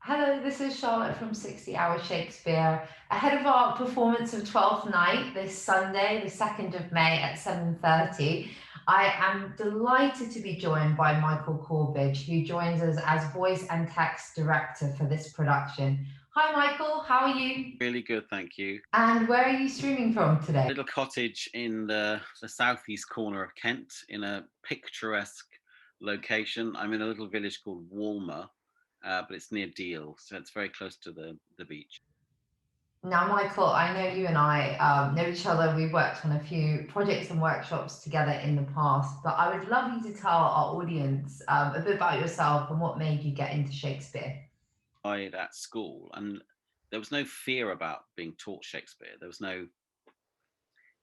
Hello, this is Charlotte from 60 Hour Shakespeare. Ahead of our performance of Twelfth Night this Sunday, the 2nd of May at 7:30, I am delighted to be joined by Michael Corbidge, who joins us as voice and text director for this production. Hi, Michael, how are you? Really good, thank you. And where are you streaming from today? Little cottage in the southeast corner of Kent in a picturesque location. I'm in a little village called Walmer, but it's near Deal, so it's very close to the beach. Now, Michael, I know you and I know each other. We've worked on a few projects and workshops together in the past, but I would love you to tell our audience a bit about yourself and what made you get into Shakespeare. I at school, and there was no fear about being taught Shakespeare. There was no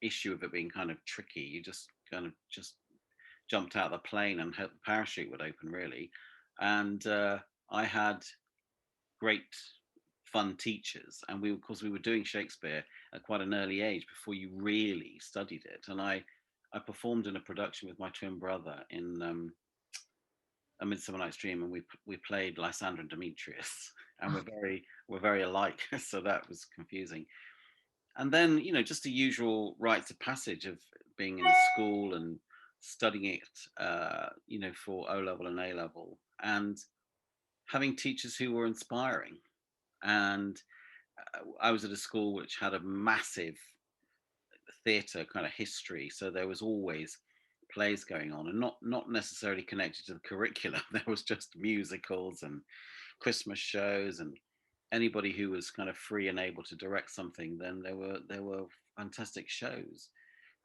issue of it being kind of tricky. You just kind of just jumped out of the plane and hoped the parachute would open, really. And I had great fun teachers, and we of course we were doing Shakespeare at quite an early age before you really studied it. And I performed in a production with my twin brother in A Midsummer Night's Dream, and we played Lysander and Demetrius, and we're very alike, so that was confusing. And then just the usual rites of passage of being in school and studying it, for O level and A level, and having teachers who were inspiring. And I was at a school which had a massive theatre kind of history, so there was always plays going on, and not necessarily connected to the curriculum. There was just musicals and Christmas shows, and anybody who was kind of free and able to direct something, then there were fantastic shows,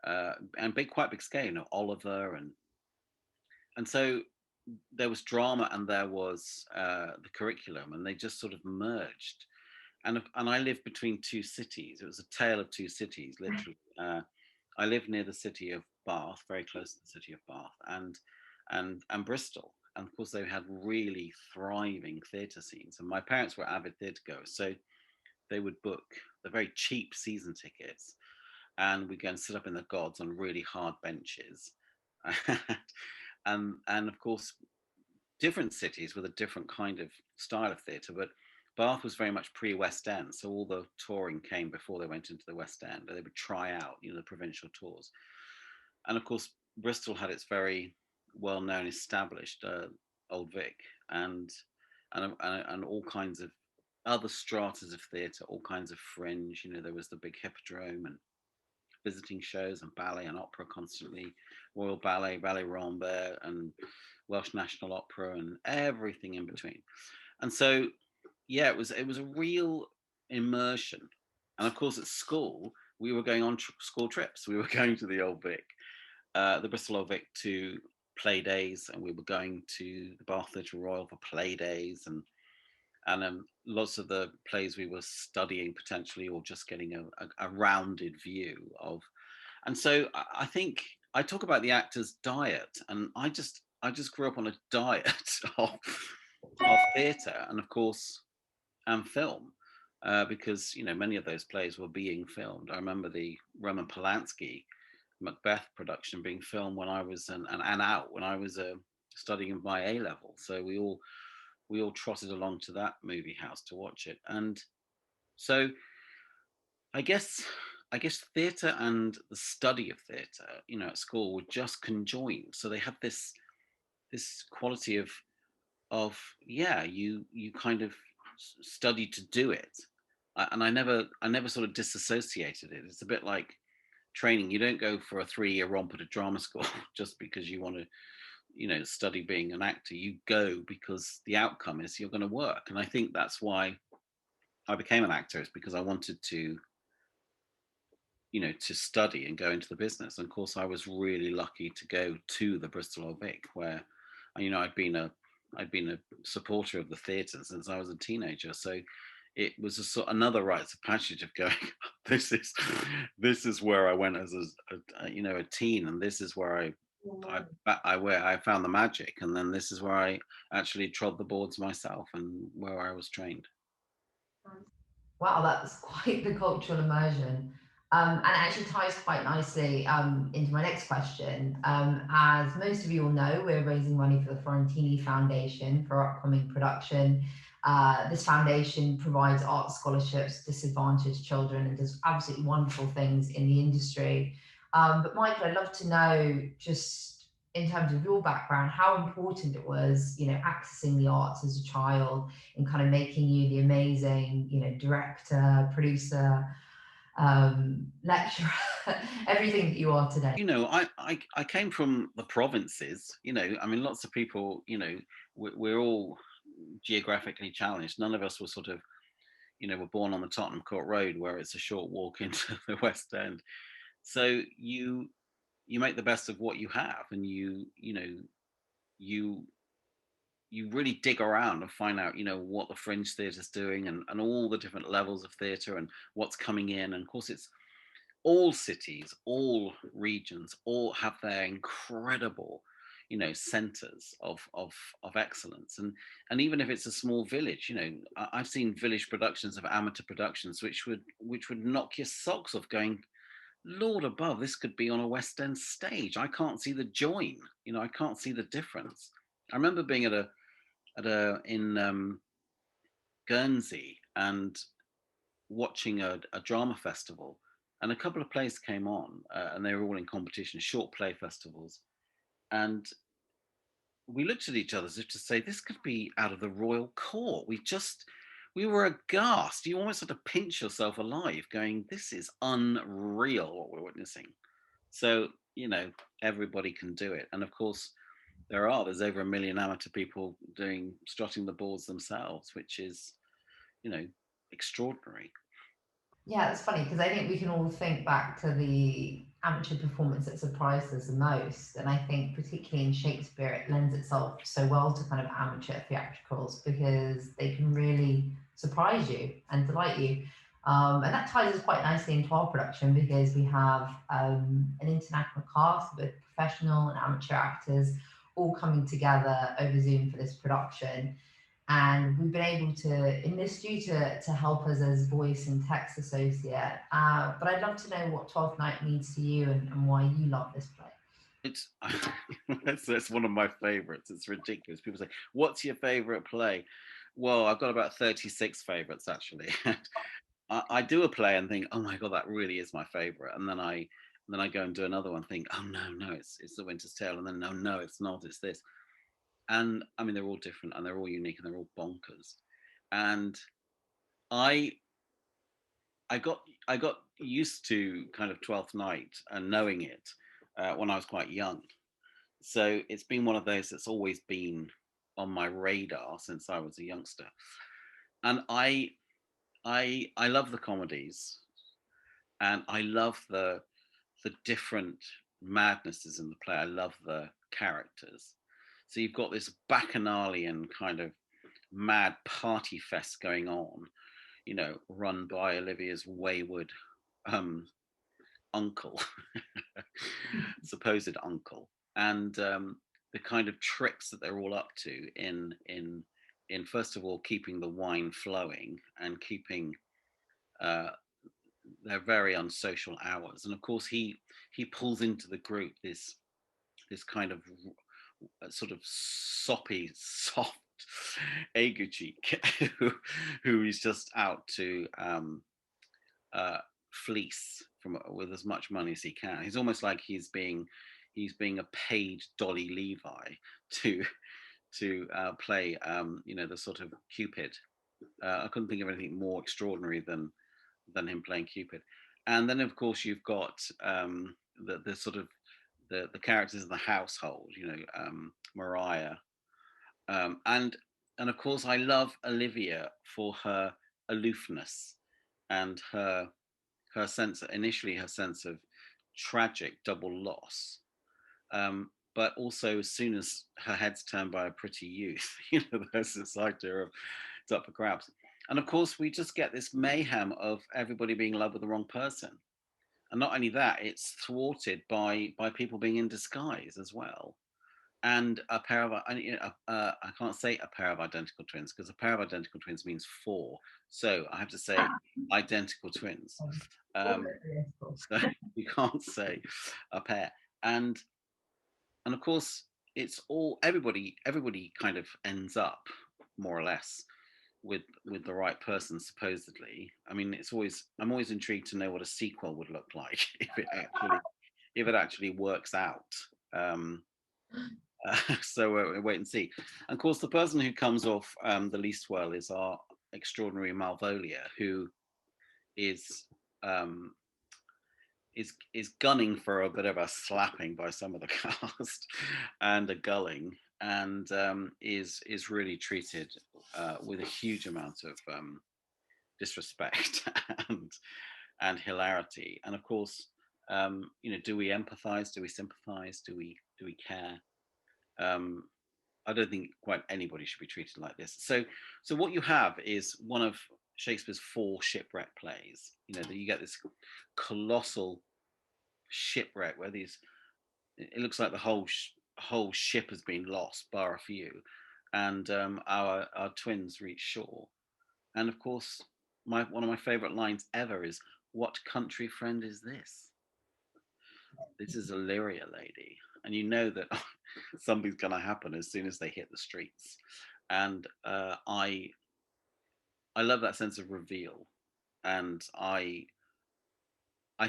and quite big scale, Oliver, and so there was drama and there was the curriculum, and they just sort of merged. And I lived between two cities. It was a tale of two cities, literally. I lived near the city of Bath, very close to the city of Bath, and Bristol. And of course, they had really thriving theatre scenes. And my parents were avid theatre goers, so they would book the very cheap season tickets, and we'd go and sit up in the gods on really hard benches. And of course, different cities with a different kind of style of theatre, but Bath was very much pre-West End, so all the touring came before they went into the West End. They would try out, the provincial tours, and of course, Bristol had its very well-known, established Old Vic, and all kinds of other stratas of theatre, all kinds of fringe. There was the big Hippodrome and visiting shows and ballet and opera constantly, Royal Ballet, Ballet Rambert, and Welsh National Opera, and everything in between. And so, yeah, it was a real immersion. And of course, at school, we were going on school trips. We were going to the Old Vic, the Bristol Old Vic, to play days, and we were going to the Bath Theatre Royal for play days, and lots of the plays we were studying potentially, or just getting a rounded view of. And so I think I talk about the actor's diet, and I just grew up on a diet of theatre, and of course, and film, because many of those plays were being filmed. I remember the Roman Polanski Macbeth production being filmed when I was and out when I was studying my A level. So we all trotted along to that movie house to watch it. And so I guess theatre and the study of theatre, at school, were just conjoined. So they had this quality of yeah, you kind of study to do it. And I never sort of disassociated it. It's a bit like training. You don't go for a 3-year romp at a drama school just because you want to study being an actor. You go because the outcome is you're going to work. And I think that's why I became an actor, is because I wanted to to study and go into the business. And of course, I was really lucky to go to the Bristol Old Vic, where I'd been a supporter of the theatre since I was a teenager. So it was another rites of passage of going, this is where I went as a teen, and this is where I found the magic, and then this is where I actually trod the boards myself, and where I was trained. Wow, that's quite the cultural immersion. And actually ties quite nicely into my next question. As most of you will know, we're raising money for the Florentini Foundation for our upcoming production. This foundation provides art scholarships to disadvantaged children and does absolutely wonderful things in the industry. But Michael, I'd love to know, just in terms of your background, how important it was, you know, accessing the arts as a child and kind of making you the amazing, you know, director, producer, lecturer, everything that you are today. You know, I came from the provinces. You know, I mean, lots of people. You know, we're all geographically challenged. None of us were sort of, you know, were born on the Tottenham Court Road where it's a short walk into the West End. So you make the best of what you have, and you know you you really dig around and find out, you know, what the fringe theatre's doing, and all the different levels of theatre and what's coming in. And of course, it's all cities, all regions, all have their incredible, you know, centres of excellence. And even if it's a small village, you know, I've seen village productions of amateur productions which would knock your socks off, going, Lord above, this could be on a West End stage. I can't see the join. You know, I can't see the difference. I remember being in Guernsey and watching a drama festival, and a couple of plays came on, and they were all in competition, short play festivals, and we looked at each other as if to say, this could be out of the royal court. We were aghast. You almost had to pinch yourself alive, going, this is unreal what we're witnessing. So, you know, everybody can do it. And of course, there's over 1 million amateur people strutting the boards themselves, which is, you know, extraordinary. Yeah, it's funny because I think we can all think back to the amateur performance that surprised us the most. And I think, particularly in Shakespeare, it lends itself so well to kind of amateur theatricals because they can really surprise you and delight you. And that ties us quite nicely into our production because we have an international cast with professional and amateur actors all coming together over Zoom for this production. And we've been able to enlist you to help us as voice and text associate. But I'd love to know what Twelfth Night means to you and why you love this play. It's that's one of my favorites. It's ridiculous. People say, what's your favorite play? Well, I've got about 36 favorites actually. I do a play and think, oh my god, that really is my favorite, and then I go and do another one, and think, oh no, it's The Winter's Tale, and then no, it's not, it's this. And I mean, they're all different and they're all unique and they're all bonkers. And I I got used to kind of Twelfth Night and knowing it when I was quite young. So it's been one of those that's always been on my radar since I was a youngster. And I love the comedies, and I love the different madnesses in the play. I love the characters. So you've got this bacchanalian kind of mad party fest going on, you know, run by Olivia's wayward um, uncle, supposed uncle, and the kind of tricks that they're all up to in first of all keeping the wine flowing and keeping uh, their very unsocial hours. And of course, he pulls into the group this kind of sort of soppy, soft Eguchi who is just out to uh, fleece from with as much money as he can. He's almost like he's being a paid Dolly Levi to play you know, the sort of Cupid. I couldn't think of anything more extraordinary than him playing Cupid. And then of course you've got the sort of the characters in the household, you know, Mariah, and of course I love Olivia for her aloofness and her sense, initially her sense of tragic double loss, but also as soon as her head's turned by a pretty youth, you know, there's this idea of it's up for grabs. And of course we just get this mayhem of everybody being in love with the wrong person. And not only that, it's thwarted by people being in disguise as well. And a pair of I can't say a pair of identical twins because a pair of identical twins means four. So I have to say identical twins. So you can't say a pair. And of course it's all everybody kind of ends up more or less with the right person, supposedly. I mean, I'm always intrigued to know what a sequel would look like if it actually works out. Um, so we'll wait and see. And of course, the person who comes off the least well is our extraordinary Malvolia, who is um, is gunning for a bit of a slapping by some of the cast and a gulling, and is really treated with a huge amount of disrespect and hilarity. And of course, do we empathize? Do we sympathize? Do we care? Um, I don't think quite anybody should be treated like this. So what you have is one of Shakespeare's 4 shipwreck plays. You get this colossal shipwreck where it looks like the whole ship has been lost, bar a few, and our twins reach shore. And of course, one of my favourite lines ever is, "What country friend is this? This is Illyria, lady." And you know that something's going to happen as soon as they hit the streets. And I love that sense of reveal, and I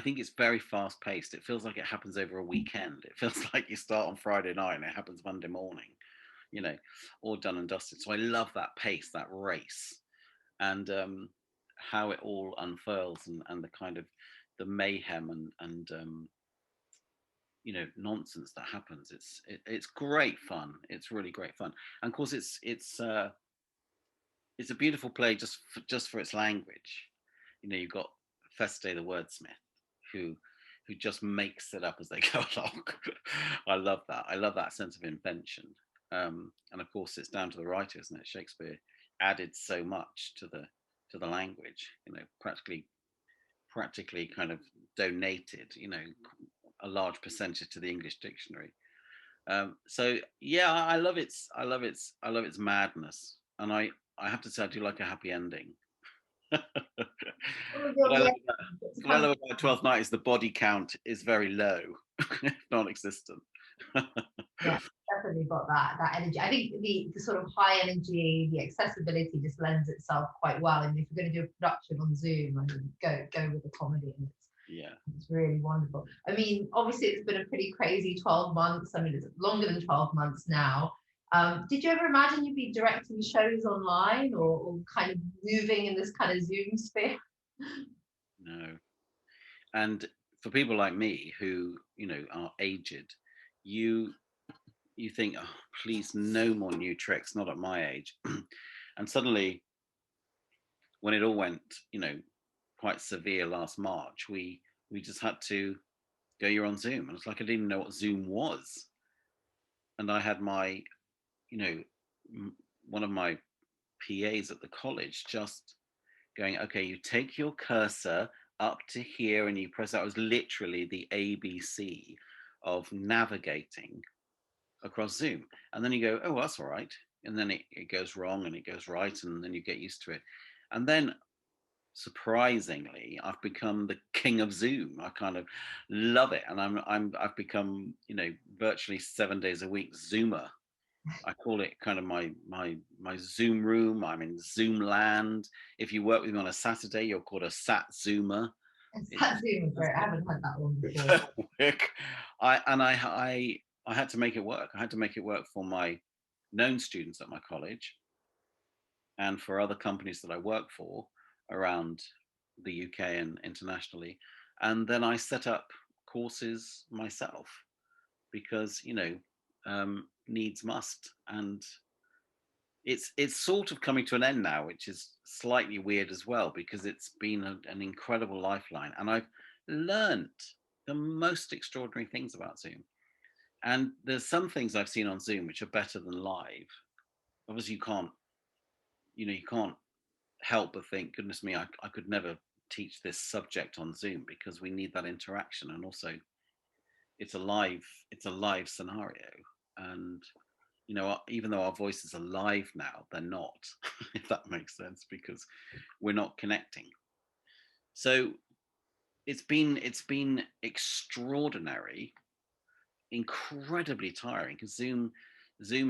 think it's very fast paced. It feels like it happens over a weekend. It feels like you start on Friday night and it happens Monday morning, all done and dusted. So I love that pace, that race, and how it all unfurls, and the kind of the mayhem and nonsense that happens. It's great fun. It's really great fun. And of course, it's a beautiful play just for its language. You've got Feste the wordsmith, who just makes it up as they go along. I love that. I love that sense of invention. And of course, it's down to the writer, isn't it? Shakespeare added so much to the language. Practically kind of donated, a large percentage to the English dictionary. So yeah, I love its madness, and I have to say I do like a happy ending. Oh my What I God, love yeah. about, It's what I kind of, love about Twelfth Night is the body count is very low, non-existent. yeah, definitely got that energy. I think the sort of high energy, the accessibility just lends itself quite well. And if you're going to do a production on Zoom, I mean, go with the comedy, and Yeah. it's really wonderful. I mean, obviously, it's been a pretty crazy 12 months. I mean, it's longer than 12 months now. Did you ever imagine you'd be directing shows online, or kind of moving in this kind of Zoom sphere? No. And for people like me who are aged, you you think, oh, please, no more new tricks, not at my age. And suddenly, when it all went, quite severe last March, we just had to go, "You're on Zoom." And it's like I didn't even know what Zoom was. And I had my, you know, one of my PAs at the college just going, "Okay, you take your cursor up to here and you press." That was literally the ABC of navigating across Zoom. And then you go, "Oh, that's all right." And then it goes wrong and it goes right, and then you get used to it. And then surprisingly, I've become the king of Zoom. I kind of love it, and I've become, virtually 7 days a week Zoomer. I call it kind of my Zoom room. I'm in Zoom land. If you work with me on a Saturday, you're called a Sat Zoomer. That Zoom is great. I haven't had that one before. I had to make it work. I had to make it work for my known students at my college and for other companies that I work for around the UK and internationally. And then I set up courses myself because, needs must. And it's sort of coming to an end now, which is slightly weird as well, because it's been an incredible lifeline. And I've learned the most extraordinary things about Zoom. And there's some things I've seen on Zoom which are better than live. Obviously, you can't help but think, goodness me, I could never teach this subject on Zoom because we need that interaction, and also it's a live scenario, and even though our voices are live now, they're not, if that makes sense, because we're not connecting. So it's been extraordinary, incredibly tiring, because Zoom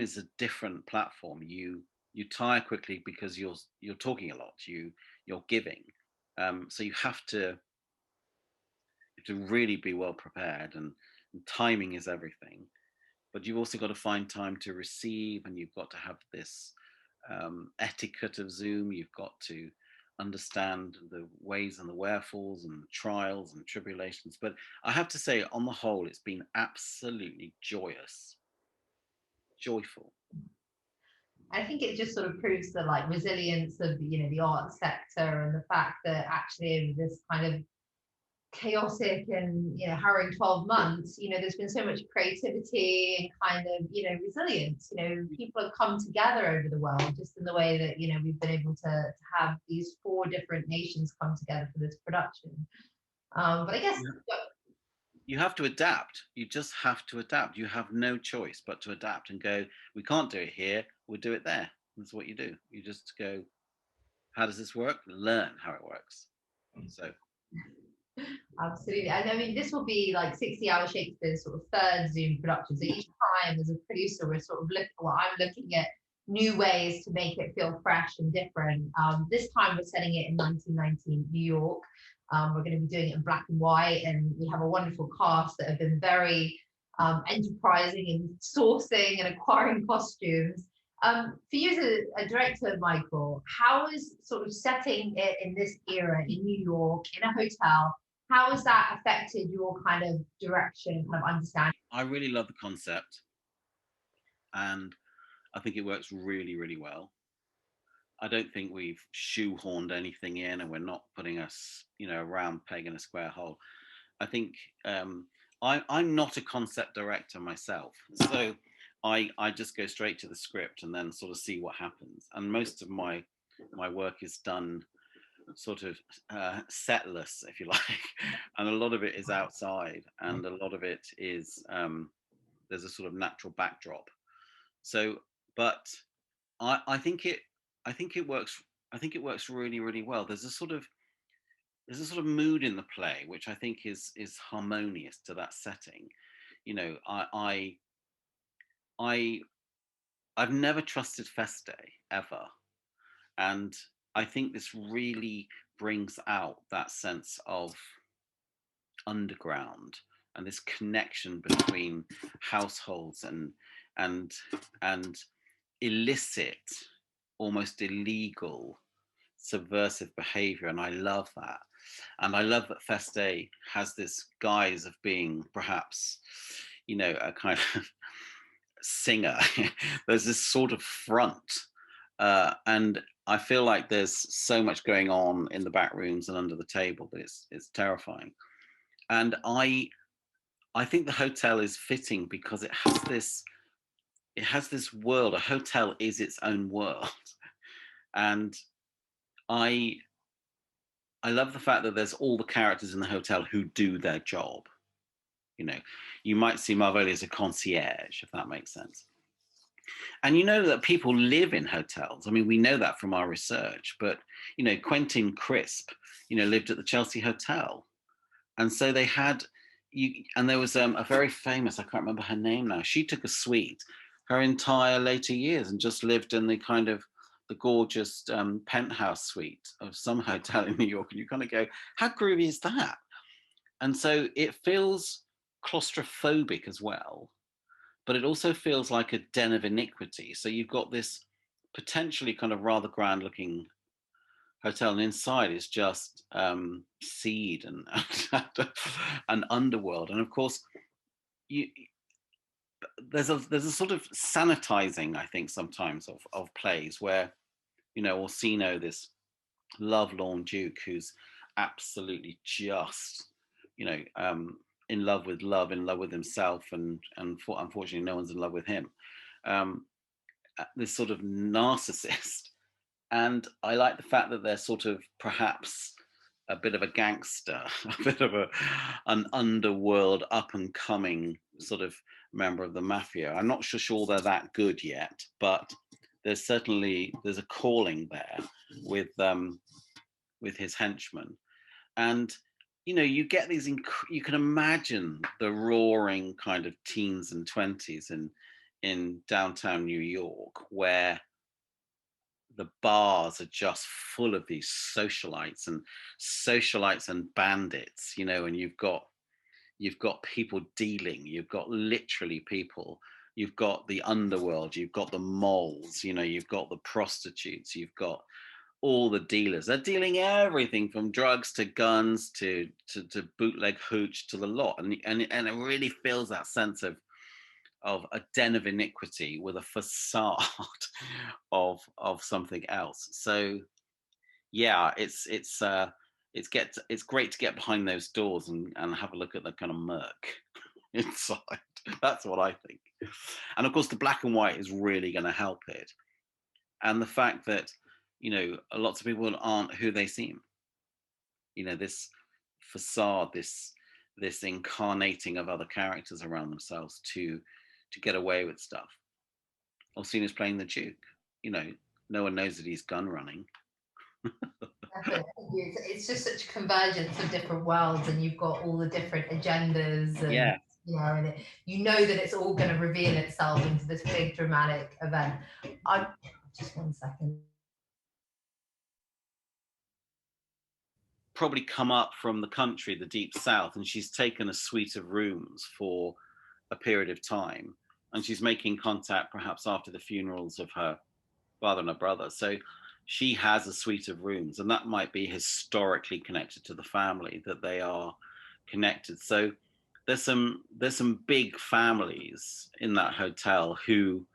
is a different platform. You you tire quickly because you're talking a lot, you're giving, so you have to really be well prepared, and timing is everything. But you've also got to find time to receive, and you've got to have this etiquette of Zoom. You've got to understand the ways and the wherefores and trials and tribulations. But I have to say, on the whole, it's been absolutely joyful. I think it just sort of proves the like resilience of the art sector, and the fact that actually over this kind of chaotic and harrowing 12 months, there's been so much creativity and kind of resilience. People have come together over the world, just in the way that we've been able to have these 4 different nations come together for this production. But I guess you have to adapt. You just have to adapt. You have no choice but to adapt and go, we can't do it here, we'll do it there. That's what you do. You just go, how does this work? Learn how it works. So absolutely. And I mean, this will be like 60 Hour Shakespeare's sort of 3rd Zoom production. So each time as a producer, we're sort of I'm looking at new ways to make it feel fresh and different. This time we're setting it in 1919 New York. We're going to be doing it in black and white, and we have a wonderful cast that have been very enterprising in sourcing and acquiring costumes. For you as a director, Michael, how is sort of setting it in this era in New York in a hotel, how has that affected your kind of direction and kind of understanding? I really love the concept, and I think it works really, really well. I don't think we've shoehorned anything in, and we're not putting us, a round peg in a square hole. I think I'm not a concept director myself, so I just go straight to the script and then sort of see what happens. And most of my work is done sort of setless, if you like, and a lot of it is outside, and a lot of it is there's a sort of natural backdrop. So, but I think it works. I think it works really, really well. There's a sort of mood in the play which I think is harmonious to that setting. I've never trusted Feste ever, and I think this really brings out that sense of underground and this connection between households and illicit, almost illegal, subversive behavior, and I love that. And I love that Feste has this guise of being perhaps, a kind of singer. There's this sort of front, and I feel like there's so much going on in the back rooms and under the table that it's terrifying. And I think the hotel is fitting because it has this world. A hotel is its own world, and I love the fact that there's all the characters in the hotel who do their job. You might see Malvolia as a concierge, if that makes sense. And that people live in hotels. I mean, we know that from our research, but, Quentin Crisp, lived at the Chelsea Hotel. And so they had, and there was a very famous, I can't remember her name now, she took a suite her entire later years and just lived in the kind of the gorgeous penthouse suite of some hotel in New York. And you kind of go, how groovy is that? And so it feels claustrophobic as well, but it also feels like a den of iniquity. So you've got this potentially kind of rather grand looking hotel, and inside is just seed and underworld. And of course, there's a sort of sanitizing, I think, sometimes of plays where, Orsino, this lovelorn duke who's absolutely just, in love with love, in love with himself, and unfortunately no one's in love with him. This sort of narcissist. And I like the fact that they're sort of perhaps a bit of a gangster, a bit of an underworld up and coming sort of member of the mafia. I'm not sure they're that good yet, but there's a calling there with his henchmen. And you get these you can imagine the roaring kind of teens and 20s in downtown New York, where the bars are just full of these socialites and bandits, you know, and you've got people dealing, you've got literally people, you've got the underworld, you've got the moles, you know, you've got the prostitutes, you've got all the dealers. They're dealing everything from drugs to guns to bootleg hooch to the lot, and it really feels that sense of a den of iniquity with a facade of something else. So yeah, it's great to get behind those doors and have a look at the kind of murk inside. That's what I think. And of course, the black and white is really going to help it. And the fact that, you know, lots of people aren't who they seem. You know, this facade, this incarnating of other characters around themselves to get away with stuff. Orsino's playing the Duke. You know, no one knows that he's gun running. Definitely. It's just such a convergence of different worlds, and you've got all the different agendas, and Yeah. and you know that it's all going to reveal itself into this big dramatic event. I just 1 second. Probably come up from the country, the deep south, and she's taken a suite of rooms for a period of time, and she's making contact perhaps after the funerals of her father and her brother. So she has a suite of rooms, and that might be historically connected to the family, that they are connected. So there's some big families in that hotel who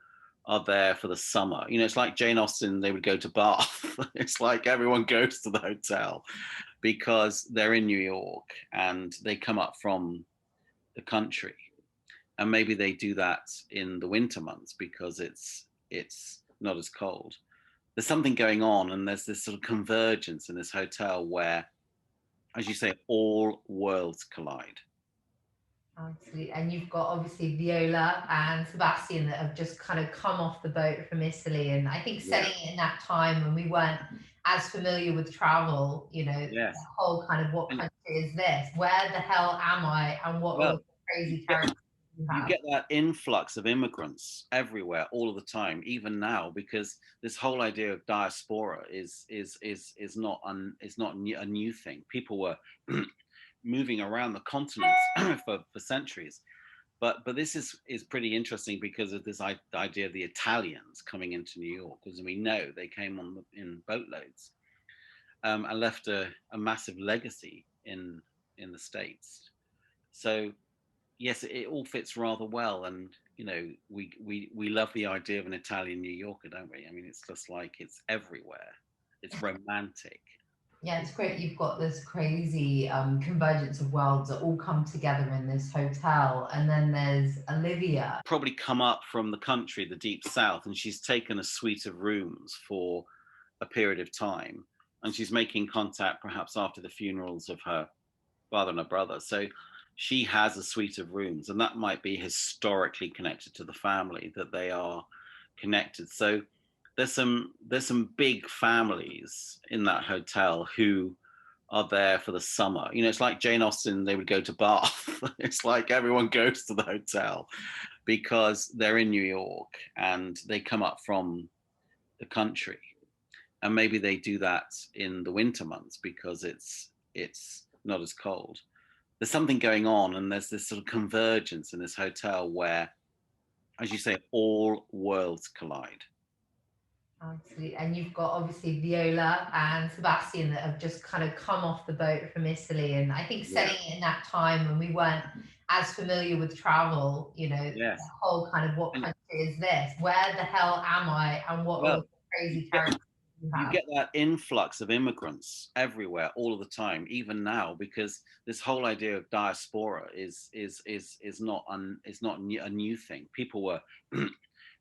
are there for the summer. You know, it's like Jane Austen, they would go to Bath. It's like everyone goes to the hotel because they're in New York and they come up from the country. And maybe they do that in the winter months because it's not as cold. There's something going on, and there's this sort of convergence in this hotel where, as you say, all worlds collide. Absolutely. And you've got obviously Viola and Sebastian that have just kind of come off the boat from Italy. And I think Yeah. setting it in that time when we weren't as familiar with travel, the Yes. whole kind of what And country is this? Where the hell am I? And what are well, the crazy you get characters you you have? get that influx of immigrants everywhere all of the time, even now, because this whole idea of diaspora is not a new thing. People were moving around the continents for centuries. But this is pretty interesting because of this idea of the Italians coming into New York, because we know they came in boatloads, and left a massive legacy in the States. So yes, it all fits rather well, and you know we love the idea of an Italian New Yorker, don't we? I mean, it's just like it's everywhere. It's romantic. Yeah, it's great. You've got this crazy convergence of worlds that all come together in this hotel. And then there's Olivia. Probably come up from the country, the deep south, and she's taken a suite of rooms for a period of time, and she's making contact perhaps after the funerals of her father and her brother. So she has a suite of rooms, and that might be historically connected to the family, that they are connected. So there's some big families in that hotel who are there for the summer. You know, it's like Jane Austen, they would go to Bath. It's like everyone goes to the hotel because they're in New York and they come up from the country. And maybe they do that in the winter months because it's not as cold. There's something going on, and there's this sort of convergence in this hotel where, as you say, all worlds collide. Absolutely. And you've got obviously Viola and Sebastian that have just kind of come off the boat from Italy. And I think Yeah. setting it in that time when we weren't as familiar with travel, the Yes. whole kind of what And country is this? Where the hell am I? And what are well, the crazy you get characters you you have? get that influx of immigrants everywhere all of the time, even now, because this whole idea of diaspora is not a new thing. People were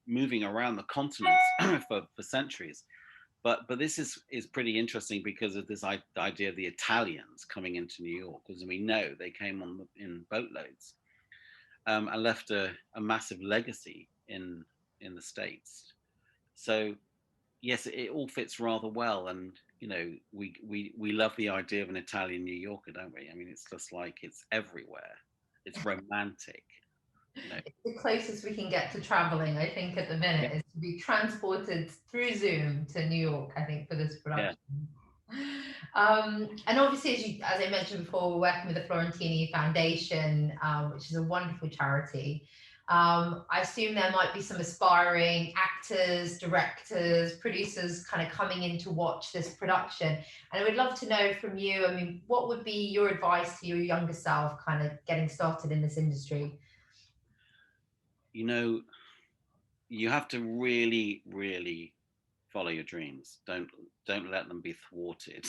moving around the continents for centuries. But this is pretty interesting because of this idea of the Italians coming into New York, because we know they came in boatloads, and left a massive legacy in the States. So yes, it all fits rather well, and you know we love the idea of an Italian New Yorker, don't we? I mean, it's just like it's everywhere. It's romantic. You know, It's the closest we can get to traveling, I think, at the yeah, minute, is to be transported through Zoom to New York, I think, for this yeah. production. And obviously, as I mentioned before, we're working with the Florentini Foundation, which is a wonderful charity. I assume there might be some aspiring actors, directors, producers kind of coming in to watch this production. And I would love to know from you, I mean, what would be your advice to your younger self kind of getting started in this industry? You know, you have to really, really follow your dreams. Don't let them be thwarted.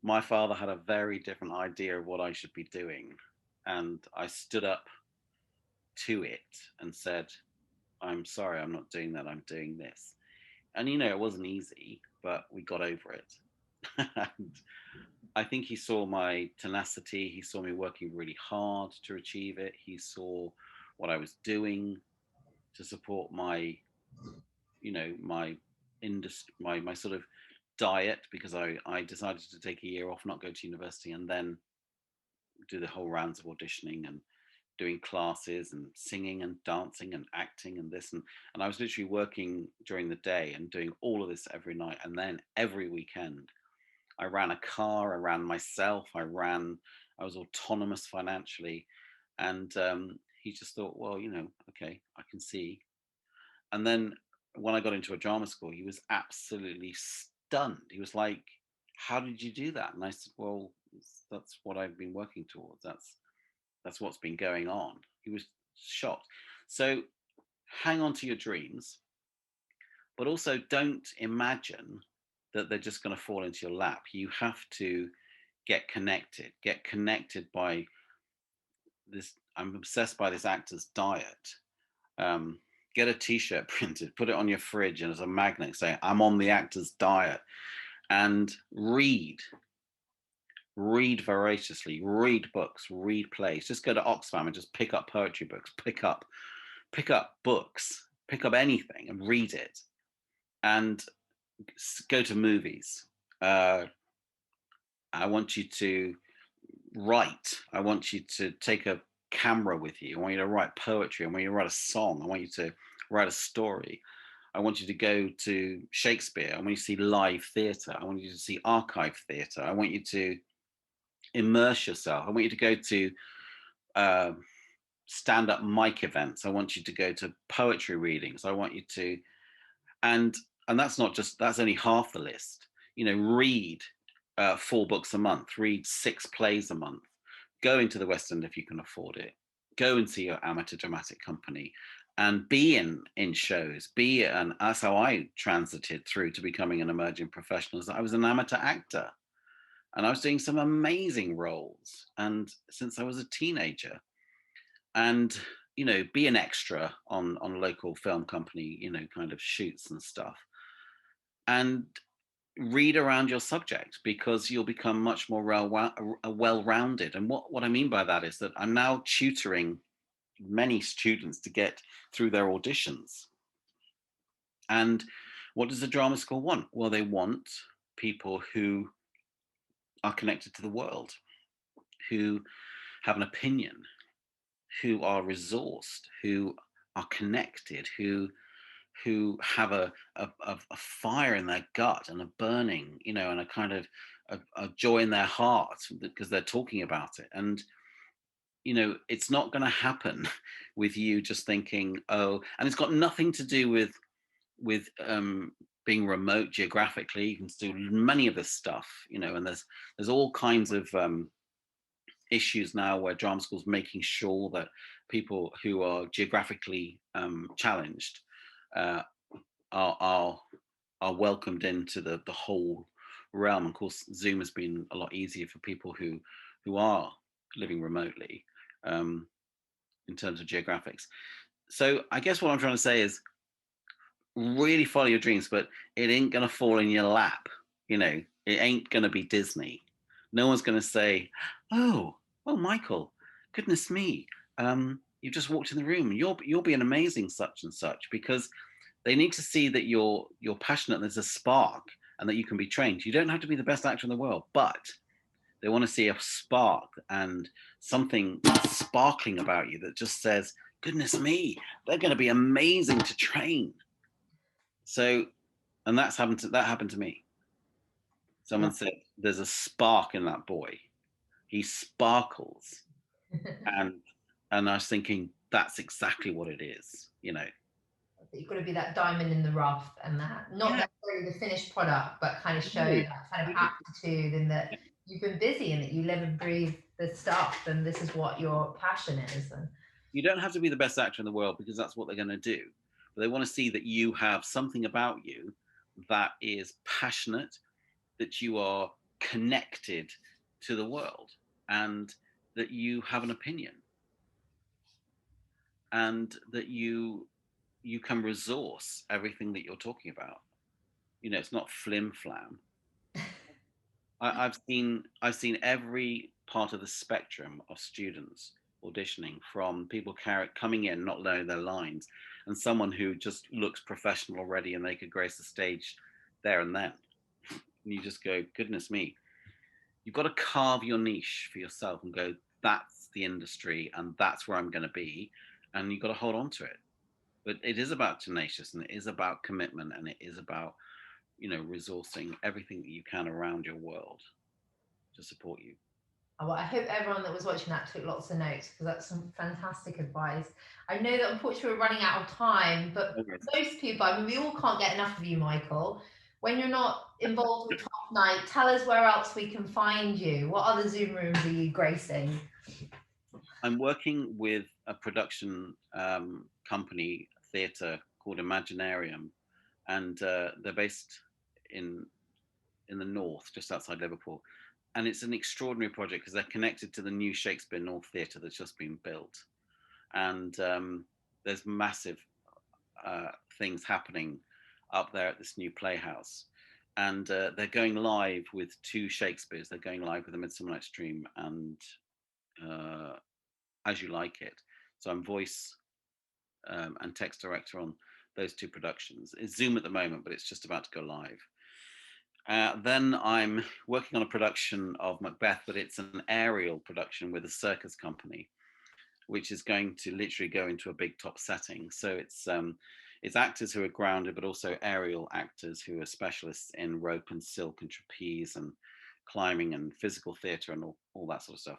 My father had a very different idea of what I should be doing, and I stood up to it and said, "I'm sorry, I'm not doing that. I'm doing this." And it wasn't easy, but we got over it. And I think he saw my tenacity. He saw me working really hard to achieve it. He saw what I was doing to support my, my industry, my sort of diet, because I decided to take a year off, not go to university, and then do the whole rounds of auditioning and doing classes and singing and dancing and acting and this and I was literally working during the day and doing all of this every night, and then every weekend I ran a car, I ran myself, I was autonomous financially. And he just thought, well, okay, I can see. And then when I got into a drama school, he was absolutely stunned. He was like, how did you do that? And I said, well, that's what I've been working towards. That's what's been going on. He was shocked. So hang on to your dreams, but also don't imagine that they're just going to fall into your lap. You have to get connected by this. I'm obsessed by this actor's diet. Get a t-shirt printed, put it on your fridge, and as a magnet saying, I'm on the actor's diet. And read voraciously, read books, read plays. Just go to Oxfam and just pick up poetry books, pick up books, pick up anything and read it. And go to movies. I want you to write. I want you to take a camera with you. I want you to write poetry. I want you to write a song. I want you to write a story. I want you to go to Shakespeare. I want you to see live theatre. I want you to see archive theatre. I want you to immerse yourself. I want you to go to uh, stand-up mic events. I want you to go to poetry readings. I want you to, and that's only half the list. Read 4 books a month, read 6 plays a month, go into the West End if you can afford it, go and see your amateur dramatic company, and be in shows. And that's how I transited through to becoming an emerging professional. I was an amateur actor, and I was doing some amazing roles, and since I was a teenager, and be an extra on local film company, kind of shoots and stuff, and read around your subject, because you'll become much more well-rounded. And what I mean by that is that I'm now tutoring many students to get through their auditions. And what does the drama school want? Well, they want people who are connected to the world, who have an opinion, who are resourced, who are connected, who have a fire in their gut and a burning, and a kind of a joy in their heart because they're talking about it. And it's not going to happen with you just thinking, oh, and it's got nothing to do with being remote geographically. You can do many of this stuff, and there's all kinds of issues now where drama schools making sure that people who are geographically challenged uh, are welcomed into the whole realm. Of course, Zoom has been a lot easier for people who are living remotely in terms of geographics. So I guess what I'm trying to say is really follow your dreams, but it ain't gonna fall in your lap. It ain't gonna be Disney. No one's gonna say, oh, Michael, goodness me, you just walked in the room and you'll be an amazing such and such, because they need to see that you're passionate, there's a spark, and that you can be trained. You don't have to be the best actor in the world, but They want to see a spark and something sparkling about you that just says, goodness me, they're going to be amazing to train. So, and that happened to me. Someone said, there's a spark in that boy. He sparkles. and and I was thinking, that's exactly what it is, you know. You've got to be that diamond in the rough, and that not necessarily the finished product, but kind of show that kind of aptitude, and that you've been busy and that you live and breathe the stuff, and this is what your passion is. And you don't have to be the best actor in the world because that's what they're going to do. But they want to see that you have something about you that is passionate, that you are connected to the world, and that you have an opinion, and that you can resource everything that you're talking about. You know, it's not flim flam. I've seen every part of the spectrum of students auditioning, from people coming in not knowing their lines, and someone who just looks professional already and they could grace the stage there and then. And you just go, goodness me, you've got to carve your niche for yourself and go, that's the industry and that's where I'm going to be, and you've got to hold on to it. But it is about tenacious, and it is about commitment, and it is about, you know, resourcing everything that you can around your world to support you. well, I hope everyone that was watching that took lots of notes, because that's some fantastic advice. I know that unfortunately we're running out of time, but most people, I mean, we all can't get enough of you, Michael. When you're not involved with Twelfth Night, tell us where else we can find you. What other Zoom rooms are you gracing? I'm working with a production company, theatre called Imaginarium, and they're based in the north, just outside Liverpool. And it's an extraordinary project because they're connected to the new Shakespeare North Theatre that's just been built. And there's massive things happening up there at this new playhouse. And they're going live with 2 Shakespeares. They're going live with A Midsummer Night's Dream and As You Like It. So I'm voice and text director on those 2 productions. It's Zoom at the moment, but it's just about to go live. Then I'm working on a production of Macbeth, but it's an aerial production with a circus company, which is going to literally go into a big top setting. So it's actors who are grounded, but also aerial actors who are specialists in rope and silk and trapeze and climbing and physical theatre and all that sort of stuff.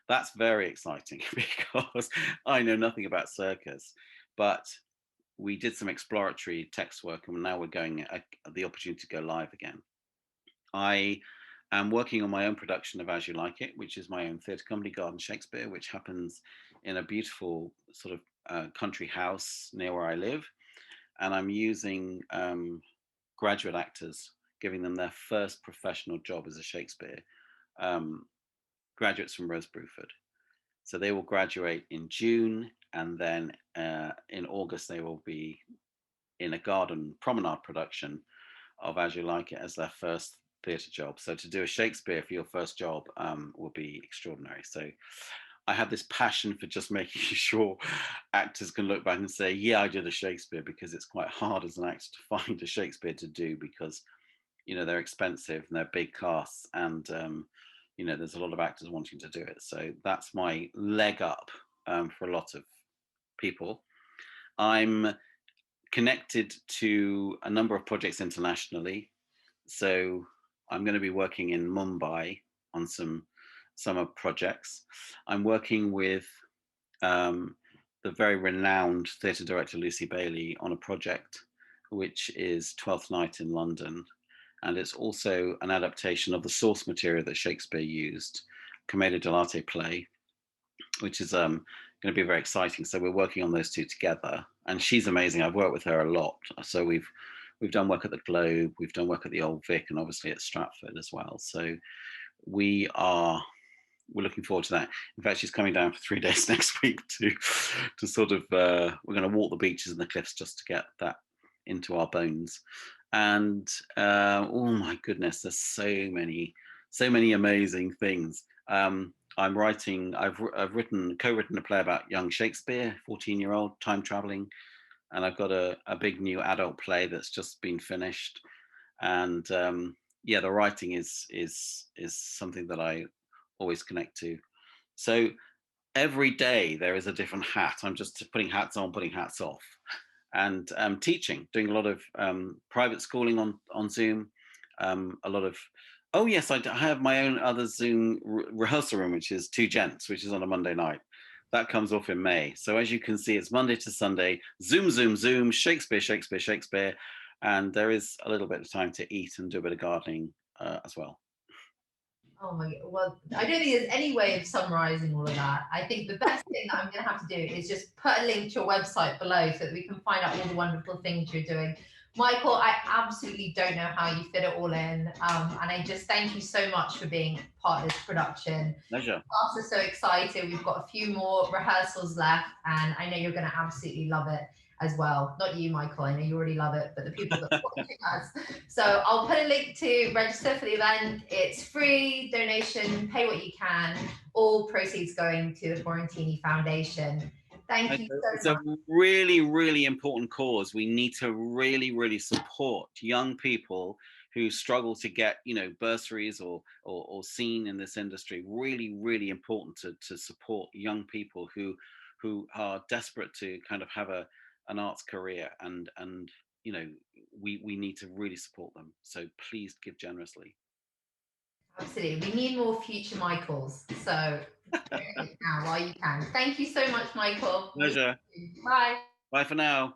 That's very exciting because I know nothing about circus, but we did some exploratory text work, and now we're going the opportunity to go live again. I am working on my own production of As You Like It, which is my own theatre company, Garden Shakespeare, which happens in a beautiful sort of country house near where I live. And I'm using graduate actors, giving them their first professional job as a Shakespeare, graduates from Rose Bruford. So they will graduate in June, and then in August they will be in a garden promenade production of As You Like It as their first theatre job. So to do a Shakespeare for your first job will be extraordinary. So I have this passion for just making sure actors can look back and say, yeah, I did a Shakespeare, because it's quite hard as an actor to find a Shakespeare to do, because, you know, they're expensive and they're big casts, and you know, there's a lot of actors wanting to do it. So that's my leg up for a lot of people. I'm connected to a number of projects internationally. So I'm going to be working in Mumbai on some summer projects. I'm working with the very renowned theatre director Lucy Bailey on a project which is Twelfth Night in London. And it's also an adaptation of the source material that Shakespeare used, Commedia dell'arte play, which is going to be very exciting. So we're working on those 2 together. And she's amazing. I've worked with her a lot. So we've done work at the Globe, we've done work at the Old Vic, and obviously at Stratford as well. So we're looking forward to that. In fact, she's coming down for 3 days next week to sort of we're going to walk the beaches and the cliffs just to get that into our bones. And oh my goodness, there's so many amazing things. I've co-written a play about young Shakespeare, 14-year-old time traveling, and I've got a big new adult play that's just been finished. And yeah, the writing is something that I always connect to. So every day there is a different hat. I'm just putting hats on, putting hats off, and teaching, doing a lot of private schooling on Zoom, a lot of. Oh yes, I have my own other Zoom rehearsal room, which is Two Gents, which is on a Monday night. That comes off in May. So as you can see, it's Monday to Sunday, Zoom, Zoom, Zoom, Shakespeare, Shakespeare, Shakespeare, and there is a little bit of time to eat and do a bit of gardening as well. Oh my God. Well, I don't think there's any way of summarizing all of that. I think the best thing that I'm going to have to do is just put a link to your website below so that we can find out all the wonderful things you're doing. Michael, I absolutely don't know how you fit it all in. And I just thank you so much for being part of this production. Pleasure. Class is so excited. We've got a few more rehearsals left, and I know you're going to absolutely love it as well. Not you, Michael, I know you already love it, but the people that are watching us. So I'll put a link to register for the event. It's free, donation, pay what you can. All proceeds going to the Florentini Foundation. Thank you It's so a much. really, really important cause. We need to really, really support young people who struggle to get, bursaries or seen in this industry. Really, really important to support young people who are desperate to kind of have an arts career, and we need to really support them. So please give generously. Absolutely. We need more future Michaels. So now while you can. Thank you so much, Michael. Pleasure. Bye. Bye for now.